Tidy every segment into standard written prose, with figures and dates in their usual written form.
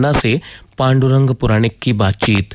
खन्ना से पांडुरंग पुराणिक की बातचीत।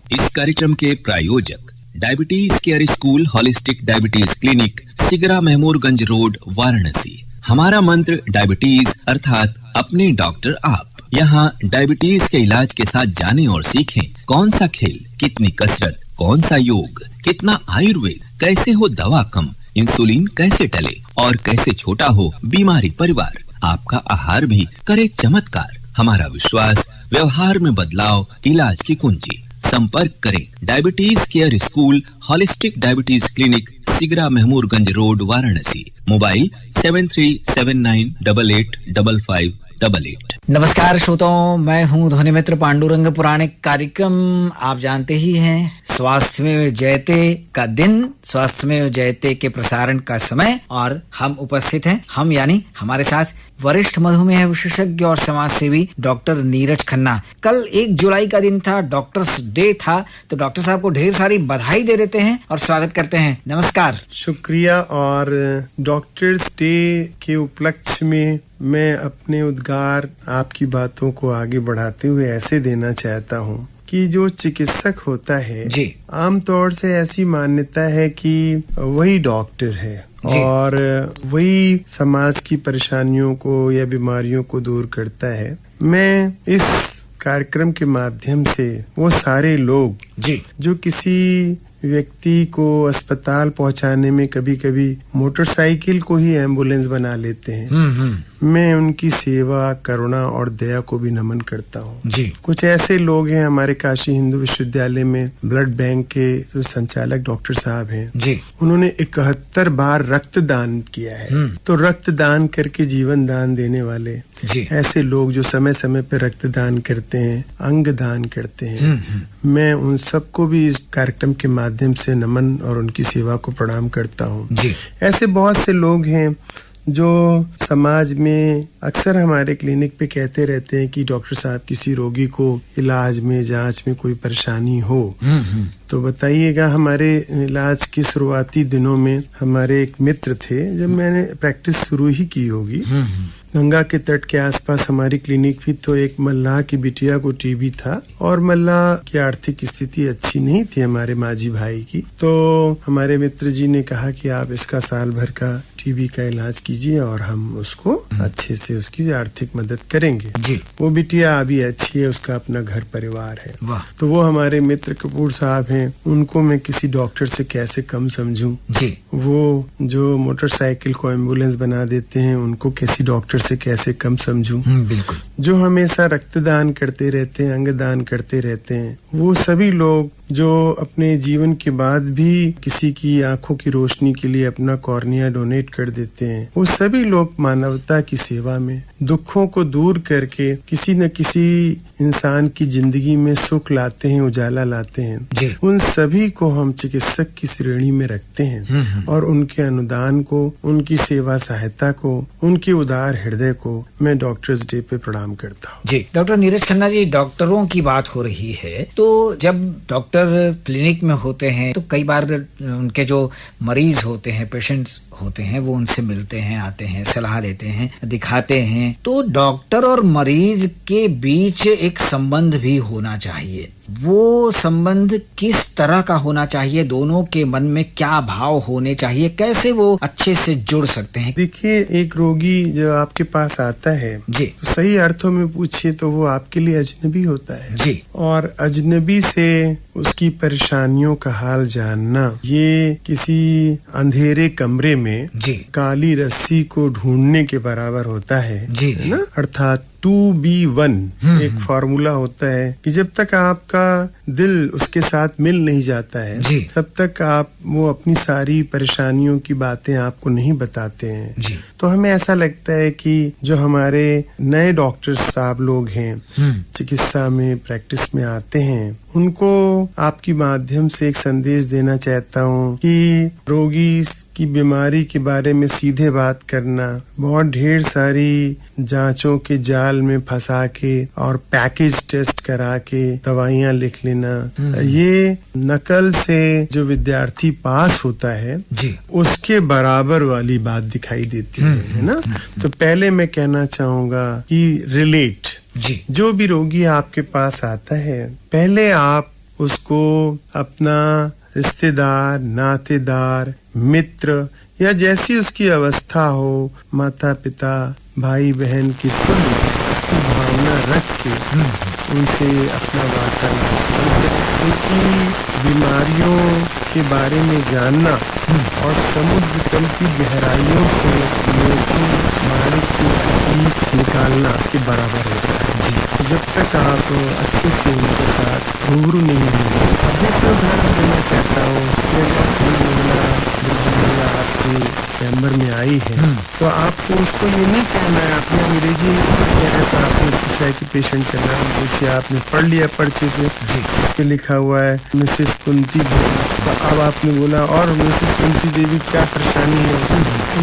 इस कार्यक्रम के प्रायोजक diabetes care school holistic diabetes clinic, Sigra Mahmoorganj road, Varanasi. हमारा मंत्र डायबिटीज अर्थात अपने डॉक्टर आप। यहाँ डायबिटीज के इलाज के साथ जानें और सीखें कौन सा खेल, कितनी कसरत, कौन सा योग, कितना आयुर्वेद, कैसे हो दवा कम, इंसुलिन कैसे टले और कैसे छोटा हो बीमारी परिवार। आपका आहार भी करे चमत्कार। हमारा विश्वास, व्यवहार में बदलाव, इलाज की कुंजी। संपर्क करें diabetes care school holistic diabetes clinic, Sigra Mahmoorganj road, Varanasi. Mobile 7379885588। नमस्कार श्रोताओं, मैं हूं ध्वनि मित्र पांडुरंग पुराणिक। कार्यक्रम आप जानते ही हैं, स्वास्थ्यमेव जयते का दिन, स्वास्थ्यमेव जयते के प्रसारण का समय, और हम उपस्थित हैं। हम यानी हमारे साथ वरिष्ठ मधुमेह विशेषज्ञ और समाज सेवी डॉक्टर नीरज खन्ना। कल 1 जुलाई का दिन था, डॉक्टर्स डे था, तो डॉक्टर साहब को ढेर सारी बधाई दे देते हैं और स्वागत करते हैं। नमस्कार। शुक्रिया। और डॉक्टर्स डे के उपलक्ष्य में मैं अपने उद्गार आपकी बातों को आगे बढ़ाते हुए ऐसे देना चाहता हूँ कि जो चिकित्सक होता है जी, आमतौर से ऐसी मान्यता है कि वही डॉक्टर है और वही समाज की परेशानियों को या बीमारियों को दूर करता है। मैं इस कार्यक्रम के माध्यम से वो सारे लोग जी जो किसी व्यक्ति को अस्पताल पहुंचाने में कभी कभी मोटरसाइकिल को ही एम्बुलेंस बना लेते हैं, मैं उनकी सेवा, करुणा और दया को भी नमन करता हूँ जी। कुछ ऐसे लोग हैं हमारे काशी हिंदू विश्वविद्यालय में ब्लड बैंक के जो संचालक डॉक्टर साहब हैं जी, उन्होंने 71 बार रक्तदान किया है। तो रक्तदान करके जीवन दान देने वाले जी, ऐसे लोग जो समय समय पे रक्तदान करते हैं, अंग दान करते हैं, मैं उन सबको भी इस कार्यक्रम के माध्यम से नमन और उनकी सेवा को प्रणाम करता हूँ जी। ऐसे बहुत से लोग हैं जो समाज में अक्सर हमारे क्लिनिक पे कहते रहते हैं कि डॉक्टर साहब किसी रोगी को इलाज में, जांच में कोई परेशानी हो तो बताइएगा। हमारे इलाज के शुरुआती दिनों में हमारे एक मित्र थे, जब मैंने प्रैक्टिस शुरू ही की होगी, गंगा के तट के आसपास हमारी क्लिनिक भी, तो एक मल्लाह की बिटिया को टीबी था और मल्लाह की आर्थिक स्थिति अच्छी नहीं थी हमारे माजी भाई की। तो हमारे मित्र जी ने कहा कि आप इसका साल भर का टीबी का इलाज कीजिए और हम उसको अच्छे से उसकी आर्थिक मदद करेंगे जी। वो बिटिया अभी अच्छी है, उसका अपना घर परिवार है। तो वो हमारे मित्र कपूर साहब हैं, उनको मैं किसी डॉक्टर से कैसे कम समझूं जी। वो जो मोटरसाइकिल को एम्बुलेंस बना देते हैं, उनको किसी डॉक्टर से कैसे कम समझूं। बिल्कुल। जो हमेशा रक्तदान करते रहते हैं, अंगदान करते रहते हैं, वो सभी लोग जो अपने जीवन के बाद भी किसी की आंखों की रोशनी के लिए अपना कॉर्निया डोनेट कर देते हैं, वो सभी लोग मानवता की सेवा में दुखों को दूर करके किसी न किसी इंसान की जिंदगी में सुख लाते हैं, उजाला लाते हैं। उन सभी को हम चिकित्सक की श्रेणी में रखते हैं और उनके अनुदान को, उनकी सेवा सहायता को, उनके उदार हृदय को मैं डॉक्टर्स डे पे प्रणाम करता हूँ जी। डॉक्टर नीरज खन्ना जी, डॉक्टरों की बात हो रही है, तो जब डॉक्टर क्लिनिक में होते हैं तो कई बार उनके जो मरीज होते हैं, पेशेंट्स होते हैं, वो उनसे मिलते हैं, आते हैं, सलाह देते हैं, दिखाते हैं। तो डॉक्टर और मरीज के बीच एक संबंध भी होना चाहिए। वो संबंध किस तरह का होना चाहिए? दोनों के मन में क्या भाव होने चाहिए? कैसे वो अच्छे से जुड़ सकते हैं? देखिए, एक रोगी जो आपके पास आता है जी, तो सही अर्थों में पूछिए तो वो आपके लिए अजनबी होता है जी। और अजनबी से उसकी परेशानियों का हाल जानना, ये किसी अंधेरे कमरे में जी काली रस्सी को ढूंढने के बराबर होता है जी, है ना। अर्थात 2B1 एक फॉर्मूला होता है कि जब तक आपका दिल उसके साथ मिल नहीं जाता है तब तक आप वो अपनी सारी परेशानियों की बातें आपको नहीं बताते हैं जी। तो हमें ऐसा लगता है कि जो हमारे नए डॉक्टर साहब लोग हैं, चिकित्सा में प्रैक्टिस में आते हैं, उनको आपकी माध्यम से एक संदेश देना चाहता हूँ कि रोगी कि बीमारी के बारे में सीधे बात करना, बहुत ढेर सारी जांचों के जाल में फंसा के और पैकेज टेस्ट करा के दवाइयां लिख लेना, ये नकल से जो विद्यार्थी पास होता है जी उसके बराबर वाली बात दिखाई देती है ना। तो पहले मैं कहना चाहूंगा कि रिलेट, जी जो भी रोगी आपके पास आता है, पहले आप उसको अपना रिश्तेदार, नातेदार, मित्र या जैसी उसकी अवस्था हो, माता पिता, भाई बहन की तुल्य भावना रख के उनसे अपना वार्तालाप, उनकी बीमारियों के बारे में जानना और समुद्र तल की गहराइयों से निकालना के बराबर होता है। जब तक आप अच्छे से उनके साथ रूबरू नहीं होंगे। अब जैसे उदाहरण देना चाहता हूँ कि आपके चैम्बर में आई है तो आपको उसको ये नहीं कहना है, आपने अंग्रेजी कह रहे तो आपने पूछा है कि पेशेंट का नाम पूछिए, आपने पढ़ लिया पर्चे पे लिखा हुआ है मिसेस कुंती देवी, तो अब आपने बोला और मिसेस कुंती देवी क्या परेशानी है,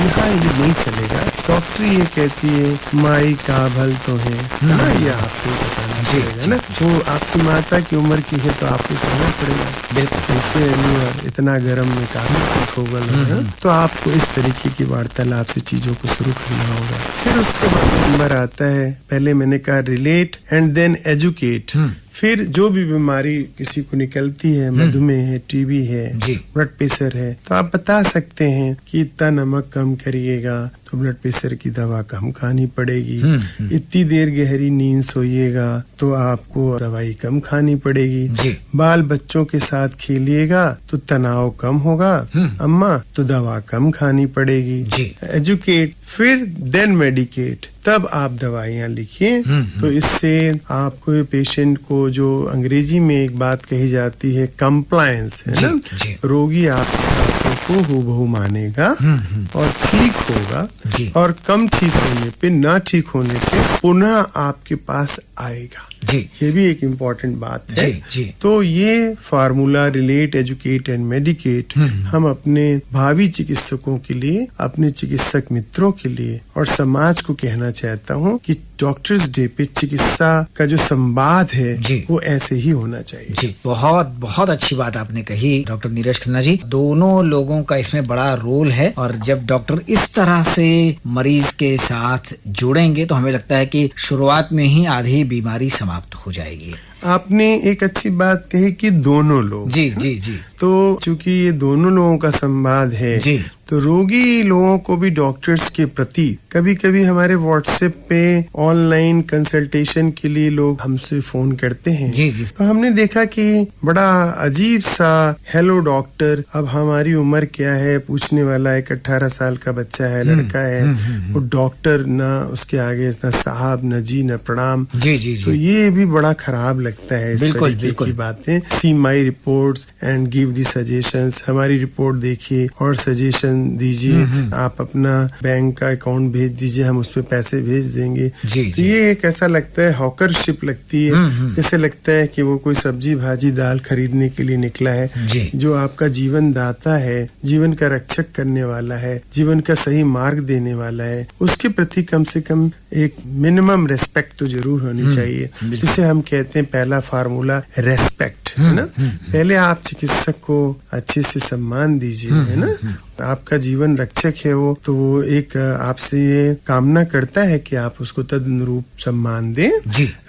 यहाँ ये नहीं चलेगा। डॉक्टर ये कहती है माई का भल तो है ना, ये आपको बताना पड़ेगा ना। वो आपकी माता की उम्र की है तो आपको कहना पड़ेगा, बिल्कुल ऐसे इतना गर्म में काफी होगा ना। तो आपको इस तरीके की वार्तालाप से चीजों को शुरू करना होगा। फिर उसके बाद नंबर आता है, पहले मैंने कहा रिलेट एंड देन एजुकेट। फिर जो भी बीमारी किसी को निकलती है, मधुमेह है, टीबी है, ब्लड प्रेशर है, तो आप बता सकते हैं कि इतना नमक कम करिएगा तो ब्लड प्रेशर की दवा कम खानी पड़ेगी, इतनी देर गहरी नींद सोइएगा तो आपको दवाई कम खानी पड़ेगी, बाल बच्चों के साथ खेलिएगा तो तनाव कम होगा अम्मा, तो दवा कम खानी पड़ेगी। एजुकेट, फिर देन मेडिकेट, तब आप दवाइयाँ लिखिए। तो इससे आपको पेशेंट को, जो अंग्रेजी में एक बात कही जाती है कंप्लायंस, है ना, रोगी आपको हूबहू मानेगा और ठीक होगा, और कम ठीक होने पे, ना ठीक होने पे पुनः आपके पास आएगा। ये भी एक इम्पोर्टेंट बात है। तो ये formula relate, educate and medicate हम अपने भावी चिकित्सकों के लिए, अपने चिकित्सक मित्रों के लिए और समाज को कहना चाहता हूँ कि डॉक्टर्स डे पे चिकित्सा का जो संवाद है वो ऐसे ही होना चाहिए। जी, बहुत बहुत अच्छी बात आपने कही डॉक्टर नीरज खन्ना जी। दोनों लोगों का इसमें बड़ा रोल है, और जब डॉक्टर इस तरह से मरीज के साथ जुड़ेंगे तो हमें लगता है कि शुरुआत में ही आधी बीमारी समाप्त हो जाएगी। आपने एक अच्छी बात कही कि दोनों लोग, जी। तो चूंकि ये दोनों लोगों का संवाद है तो रोगी लोगों को भी डॉक्टर्स के प्रति, कभी कभी हमारे व्हाट्सएप पे ऑनलाइन कंसल्टेशन के लिए लोग हमसे फोन करते हैं। तो हमने देखा कि बड़ा अजीब सा, हेलो डॉक्टर, अब हमारी उम्र क्या है पूछने वाला, एक 18 साल का बच्चा है, लड़का है, वो डॉक्टर ना उसके आगे ना साहब, न जी, न प्रणाम। तो ये भी बड़ा खराब लगता है इस तरीके की बातें। See my reports and give the suggestions, हमारी रिपोर्ट देखिए और सजेशन दीजिए, आप अपना बैंक का अकाउंट भेज दीजिए, हम उस पे पैसे भेज देंगे। तो ये एक ऐसा लगता है, हॉकरशिप लगती है, जैसे लगता है कि वो कोई सब्जी भाजी दाल खरीदने के लिए निकला है। जो आपका जीवन दाता है, जीवन का रक्षक करने वाला है, जीवन का सही मार्ग देने वाला है, उसके प्रति कम से कम एक मिनिमम रेस्पेक्ट तो जरूर होनी चाहिए, जिसे हम कहते हैं पहला फार्मूला रेस्पेक्ट, है ना। पहले आप चिकित्सक को अच्छे से सम्मान दीजिए, है ना। आपका जीवन रक्षक है वो, तो वो एक आपसे ये कामना करता है कि आप उसको तद अनुरूप सम्मान दें।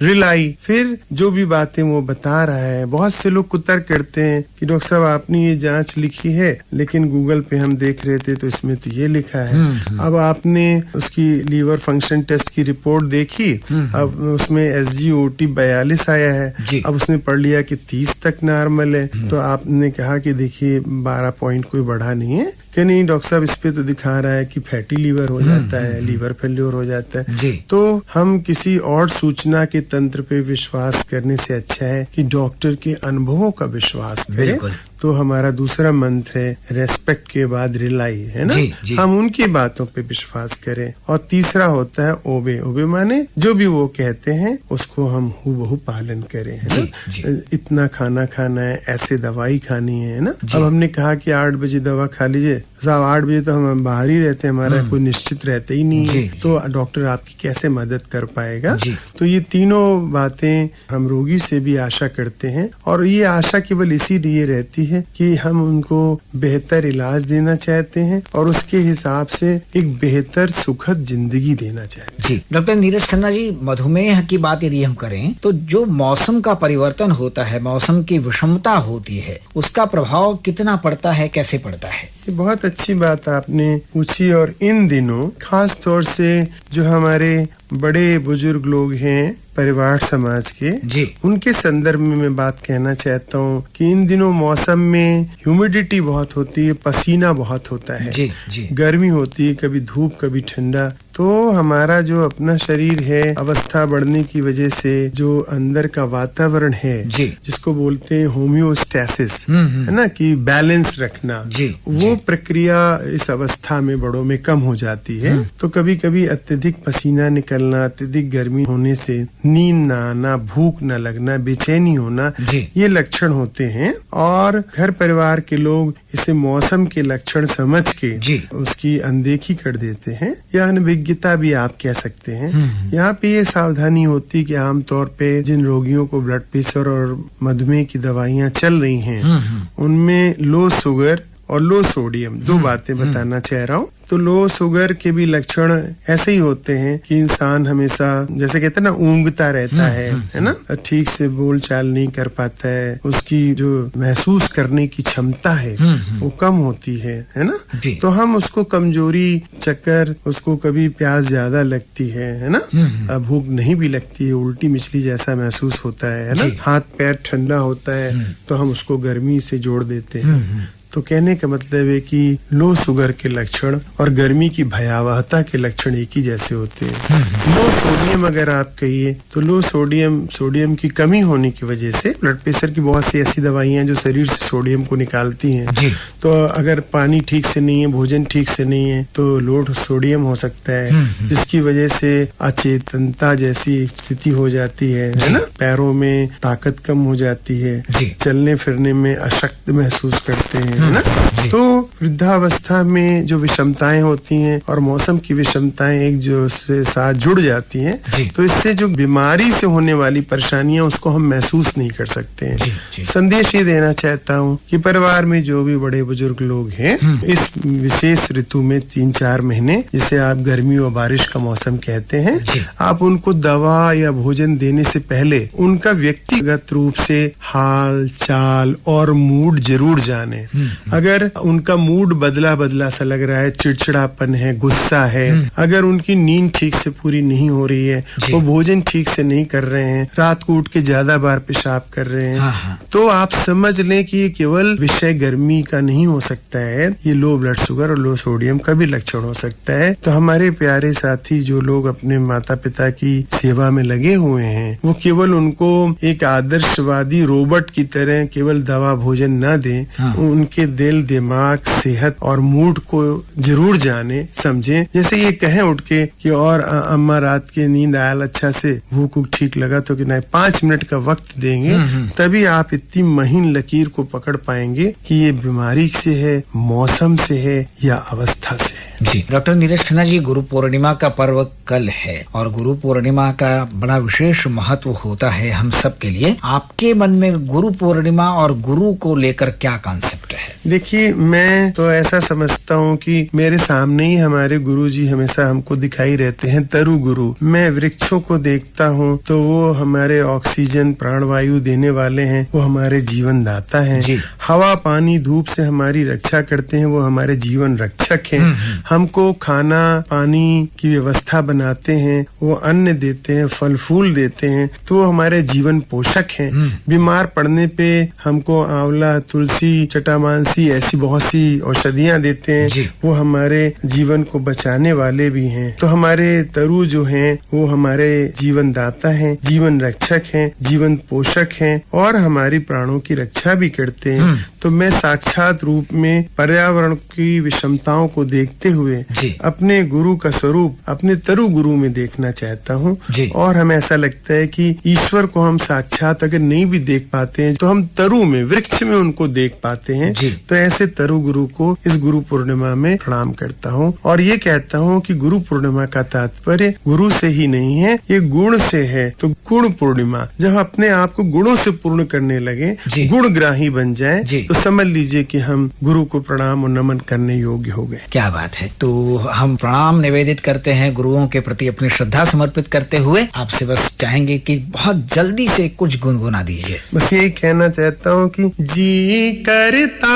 रिलाई, फिर जो भी बातें वो बता रहा है, बहुत से लोग कुतर करते हैं कि डॉक्टर साहब आपने ये जांच लिखी है लेकिन गूगल पे हम देख रहे थे तो इसमें तो ये लिखा है। अब आपने उसकी लीवर फंक्शन टेस्ट की रिपोर्ट देखी, अब उसमें SGOT 42 आया है, अब उसने पढ़ लिया कि 30 तक नॉर्मल है। तो आपने कहा कि देखिए 12 पॉइंट कोई बढ़ा नहीं है, कि नहीं डॉक्टर साहब इस पे तो दिखा रहा है कि फैटी लीवर हो जाता है, लीवर फेल्योर हो जाता है। तो हम किसी और सूचना के तंत्र पे विश्वास करने से अच्छा है कि डॉक्टर के अनुभवों का विश्वास करें। तो हमारा दूसरा मंत्र है रेस्पेक्ट के बाद रिलाई, है ना। हम उनकी बातों पे विश्वास करें। और तीसरा होता है ओबे। ओबे माने जो भी वो कहते हैं उसको हम हूबहू पालन करें, है ना। इतना खाना खाना है, ऐसे दवाई खानी है ना। अब हमने कहा कि 8 बजे दवा खा लीजिए, साहब 8 बजे तो हम बाहर ही रहते हैं, हमारा कोई निश्चित रहता ही नहीं है, जी, तो डॉक्टर आपकी कैसे मदद कर पाएगा। जी। तो ये तीनों बातें हम रोगी से भी आशा करते हैं, और ये आशा केवल इसीलिए रहती है कि हम उनको बेहतर इलाज देना चाहते हैं और उसके हिसाब से एक बेहतर सुखद जिंदगी देना चाहते हैं। जी डॉक्टर नीरज खन्ना जी, मधुमेह की बात यदि हम करें तो जो मौसम का परिवर्तन होता है, मौसम की विषमता होती है, उसका प्रभाव कितना पड़ता है, कैसे पड़ता है? ये बहुत अच्छी बात आपने पूछी, और इन दिनों खास तौर से जो हमारे बड़े बुजुर्ग लोग हैं परिवार समाज के, जी, उनके संदर्भ में मैं बात कहना चाहता हूँ कि इन दिनों मौसम में ह्यूमिडिटी बहुत होती है, पसीना बहुत होता है, जी, जी, गर्मी होती है, कभी धूप कभी ठंडा। तो हमारा जो अपना शरीर है, अवस्था बढ़ने की वजह से जो अंदर का वातावरण है, जी, जिसको बोलते हैं होम्योस्टैसिस, है ना, कि बैलेंस रखना, जी, वो प्रक्रिया इस अवस्था में बड़ों में कम हो जाती है। तो कभी कभी अत्यधिक पसीना निकलना, अत्यधिक गर्मी होने से नींद ना आना, भूख न लगना, बेचैनी होना, जी, ये लक्षण होते हैं। और घर परिवार के लोग इसे मौसम के लक्षण समझ के जी, उसकी अनदेखी कर देते हैं, या अनभिज्ञता भी आप कह सकते हैं। यहाँ पे ये सावधानी होती कि आमतौर पे जिन रोगियों को ब्लड प्रेशर और मधुमेह की दवाइयाँ चल रही हैं, उनमें लो शुगर और लो सोडियम, दो बातें बताना चाह रहा हूँ। तो लो शुगर के भी लक्षण ऐसे ही होते हैं कि इंसान हमेशा, जैसे कहते हैं ना, ऊंघता रहता है ना, ठीक से बोल चाल नहीं कर पाता है, उसकी जो महसूस करने की क्षमता है वो कम होती है ना। तो हम उसको कमजोरी चक्कर, उसको कभी प्यास ज्यादा लगती है ना, भूख नहीं भी लगती है, उल्टी मिचली जैसा महसूस होता है ना, हाथ पैर ठंडा होता है, तो हम उसको गर्मी से जोड़ देते हैं। तो कहने का मतलब है कि लो शुगर के लक्षण और गर्मी की भयावहता के लक्षण एक ही जैसे होते हैं। लो सोडियम अगर आप कहिए तो लो सोडियम की कमी होने की वजह से ब्लड प्रेशर की बहुत सी ऐसी दवाइयां जो शरीर से सोडियम को निकालती हैं। तो अगर पानी ठीक से नहीं है, भोजन ठीक से नहीं है, तो लो सोडियम हो सकता है, जिसकी वजह से अचेतनता जैसी स्थिति हो जाती है ना, पैरों में ताकत कम हो जाती है, चलने फिरने में अशक्त महसूस करते हैं ना। तो वृद्धावस्था में जो विषमताएं होती हैं और मौसम की विषमताएं एक जो से साथ जुड़ जाती हैं, तो इससे जो बीमारी से होने वाली परेशानियां उसको हम महसूस नहीं कर सकते हैं। संदेश ये देना चाहता हूँ कि परिवार में जो भी बड़े बुजुर्ग लोग हैं, इस विशेष ऋतु में 3-4 महीने, जिसे आप गर्मी और बारिश का मौसम कहते हैं, आप उनको दवा या भोजन देने से पहले उनका व्यक्तिगत रूप से हाल चाल और मूड जरूर जाने। अगर उनका मूड बदला सा लग रहा है, चिड़चिड़ापन है, गुस्सा है, अगर उनकी नींद ठीक से पूरी नहीं हो रही है, वो भोजन ठीक से नहीं कर रहे हैं, रात को उठ के ज्यादा बार पेशाब कर रहे हैं, तो आप समझ लें कि ये केवल विषय गर्मी का नहीं हो सकता है, ये लो ब्लड शुगर और लो सोडियम का भी लक्षण हो सकता है। तो हमारे प्यारे साथी जो लोग अपने माता पिता की सेवा में लगे हुए हैं, वो केवल उनको एक आदर्शवादी रोबोट की तरह केवल दवा भोजन न दें, उनके दिल, दिमाग, सेहत और मूड को जरूर जाने समझें। जैसे ये कहें उठ के कि और अम्मा रात की नींद आयल अच्छा से, भूख ठीक लगा तो कि नहीं, 5 मिनट का वक्त देंगे, तभी आप इतनी महीन लकीर को पकड़ पाएंगे कि ये बीमारी से है, मौसम से है या अवस्था से है। जी डॉक्टर नीरज खन्ना जी, गुरु पूर्णिमा का पर्व कल है और गुरु पूर्णिमा का बड़ा विशेष महत्व होता है हम सब के लिए। आपके मन में गुरु पूर्णिमा और गुरु को लेकर क्या कॉन्सेप्ट है? देखिए, मैं तो ऐसा समझता हूँ कि मेरे सामने ही हमारे गुरु जी हमेशा हमको दिखाई रहते हैं, तरु गुरु। मैं वृक्षों को देखता हूँ तो वो हमारे ऑक्सीजन प्राणवायु देने वाले हैं, वो हमारे जीवन दाता हैं। हवा पानी धूप से हमारी रक्षा करते हैं, वो हमारे जीवन रक्षक हैं। हमको खाना पानी की व्यवस्था बनाते हैं, वो अन्न देते हैं, फल फूल देते हैं, तो वो हमारे जीवन पोषक हैं। बीमार पड़ने पे हमको आंवला, तुलसी, चटामांसी ऐसी बहुत सी औषधियां देते हैं, वो हमारे जीवन को बचाने वाले भी हैं। तो हमारे तरु जो हैं वो हमारे जीवन दाता हैं, जीवन रक्षक हैं, जीवन पोषक हैं और हमारी प्राणों की रक्षा भी करते हैं। तो मैं साक्षात रूप में पर्यावरण की विषमताओं को देखते हुए जी। अपने गुरु का स्वरूप अपने तरु गुरु में देखना चाहता हूँ। जी। और हमें ऐसा लगता है कि ईश्वर को हम साक्षात अगर नहीं भी देख पाते हैं तो हम तरु में, वृक्ष में उनको देख पाते हैं। जी। तो ऐसे तरु गुरु को इस गुरु पूर्णिमा में प्रणाम करता हूँ और ये कहता हूँ कि गुरु पूर्णिमा का तात्पर्य गुरु से ही नहीं है, ये गुण से है। तो गुण पूर्णिमा, जब अपने आप को गुणों से पूर्ण करने लगे, जी। गुणग्राही बन जाए, जी। तो समझ लीजिए कि हम गुरु को प्रणाम और नमन करने योग्य हो गए। क्या बात है। तो हम प्रणाम निवेदित करते हैं, गुरुओं के प्रति अपनी श्रद्धा समर्पित करते हुए आपसे बस चाहेंगे कि बहुत जल्दी से कुछ गुनगुना दीजिए। बस यही कहना चाहता हूँ कि जी करता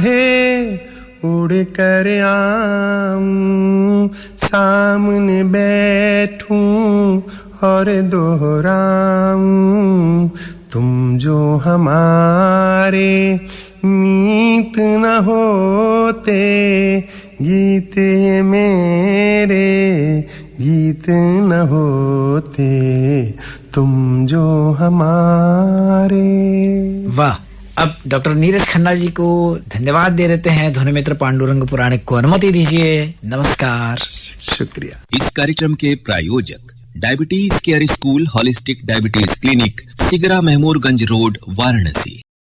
है उड़ कर आऊं, सामने बैठूं और दोहराऊं, तुम जो हमारे मीत न होते, गीत ये मेरे गीत न होते, तुम जो हमारे। वाह। अब डॉक्टर नीरज खन्ना जी को धन्यवाद दे देते हैं। ध्वनि मित्र पांडुरंग पुराणिक को अनुमति दीजिए। नमस्कार। शुक्रिया। इस कार्यक्रम के प्रायोजक diabetes care school holistic diabetes clinic, Sigra Mahmoorganj road, Varanasi.